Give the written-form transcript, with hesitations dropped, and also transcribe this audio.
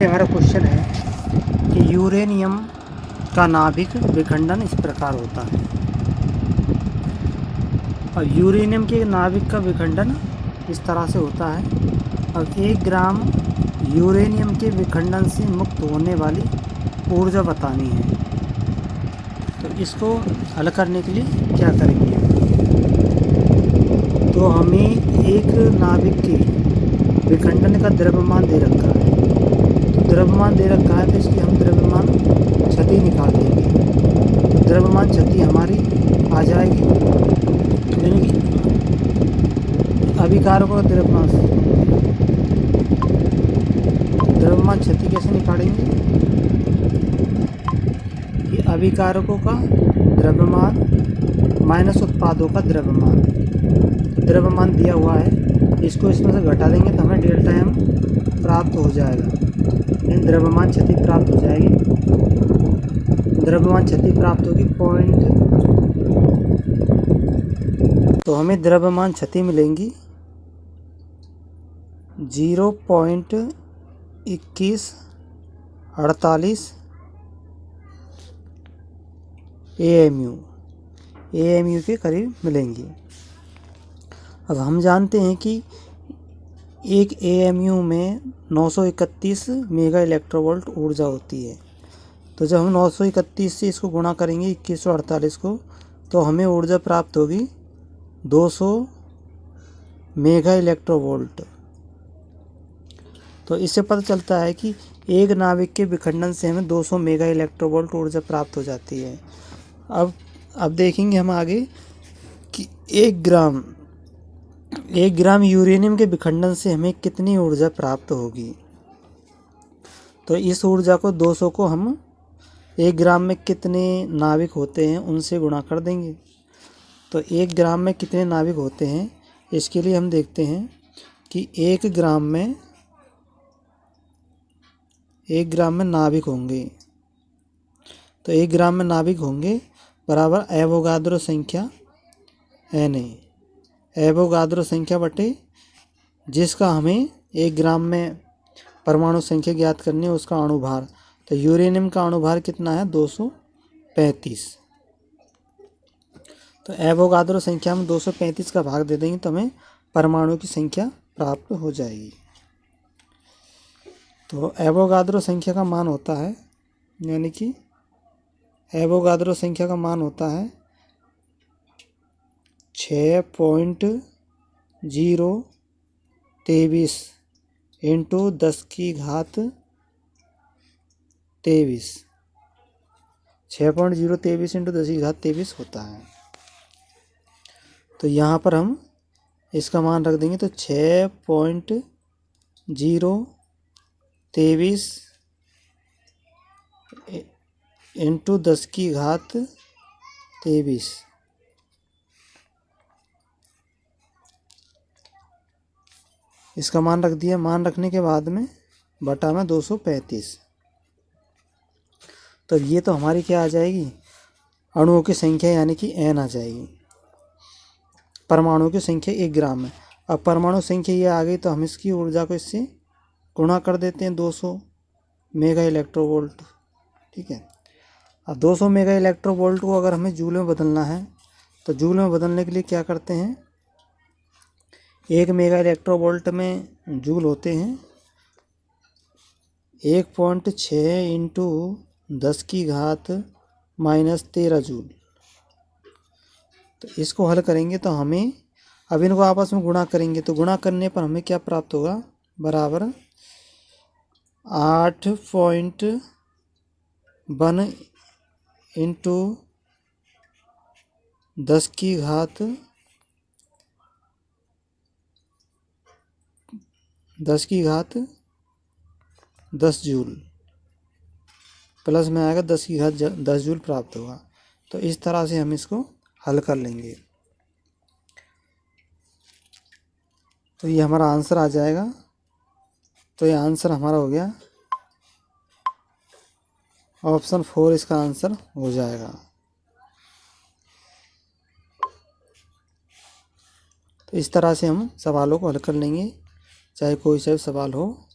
हमारा क्वेश्चन है कि यूरेनियम का नाभिक विखंडन इस प्रकार होता है। और यूरेनियम के नाभिक का विखंडन इस तरह से होता है। अब 1 ग्राम यूरेनियम के विखंडन से मुक्त होने वाली ऊर्जा बतानी है। तो इसको हल करने के लिए क्या करेंगे, तो हमें एक नाभिक के विखंडन का द्रव्यमान दे रखा है। तो द्रव्यमान दे रखा है तो इसकी हम द्रव्यमान क्षति निकालेंगे। तो द्रव्यमान क्षति हमारी आ जाएगी, यानी कि अभिकारकों का द्रव्यमान क्षति कैसे निकालेंगे कि अभिकारकों का द्रव्यमान माइनस उत्पादों का द्रव्यमान। तो द्रव्यमान दिया हुआ है, इसको इसमें से घटा देंगे तो हमें डेल्टा एम प्राप्त हो जाएगा, यानी द्रव्यमान क्षति प्राप्त हो जाएगी। द्रव्यमान क्षति प्राप्त होगी तो हमें द्रव्यमान क्षति मिलेंगी 0.2148 AMU के करीब मिलेंगी। अब हम जानते हैं कि एक AMU में 931 मेगा इलेक्ट्रोवोल्ट ऊर्जा होती है। तो जब हम 931 से इसको गुणा करेंगे 2148 को, तो हमें ऊर्जा प्राप्त होगी 200 मेगा इलेक्ट्रोवोल्ट। तो इससे पता चलता है कि एक नाभिक के विखंडन से हमें 200 मेगा इलेक्ट्रोवोल्ट ऊर्जा प्राप्त हो जाती है। अब देखेंगे हम आगे कि 1 ग्राम यूरेनियम के विखंडन से हमें कितनी ऊर्जा प्राप्त होगी। तो इस ऊर्जा को 200 को हम 1 ग्राम में कितने नाभिक होते हैं उनसे गुणा कर देंगे। तो 1 ग्राम में कितने नाभिक होते हैं, इसके लिए हम देखते हैं कि 1 ग्राम में नाभिक होंगे। तो 1 ग्राम में नाभिक होंगे बराबर एवोगाद्रो संख्या Na, एवोगाद्रो संख्या बटे जिसका हमें 1 ग्राम में परमाणु संख्या ज्ञात करनी है, उसका अणुभार। तो यूरेनियम का अणुभार कितना है, 235। तो एवोगाद्रो संख्या में 235 का भाग दे देंगे तो हमें परमाणु की संख्या प्राप्त हो जाएगी। तो एवोगाद्रो संख्या का मान होता है, यानी कि एवोगाद्रो संख्या का मान होता है 6.023 इंटू 10 की घात 23, 6.023 इंटू 10 की घात 23 होता है। तो यहाँ पर हम इसका मान रख देंगे, तो 6.023 इंटू 10 की घात 23, इसका मान रख दिया। मान रखने के बाद में बटा में 235। तो ये तो हमारी क्या आ जाएगी, अणुओं की संख्या, यानी कि N आ जाएगी। परमाणुओं की संख्या 1 ग्राम में। अब परमाणु संख्या ये आ गई तो हम इसकी ऊर्जा को इससे गुणा कर देते हैं 200 मेगा इलेक्ट्रोवोल्ट। ठीक है। अब 200 मेगा इलेक्ट्रोवोल्ट को अगर हमें जूल में बदलना है तो जूल में बदलने के लिए क्या करते हैं, 1 मेगा इलेक्ट्रोवोल्ट में जूल होते हैं 1.6 इंटू 10 की घात -13 जूल। तो इसको हल करेंगे तो हमें, अब इनको आपस में गुणा करेंगे तो गुणा करने पर हमें क्या प्राप्त होगा, बराबर 8.1 इंटू 10 की घात 10 जूल, प्लस में आएगा 10 की घात 10 जूल प्राप्त होगा। तो इस तरह से हम इसको हल कर लेंगे। तो ये हमारा आंसर आ जाएगा। तो ये आंसर हमारा हो गया, ऑप्शन 4 इसका आंसर हो जाएगा। तो इस तरह से हम सवालों को हल कर लेंगे, चाहे कोई सा सवाल हो।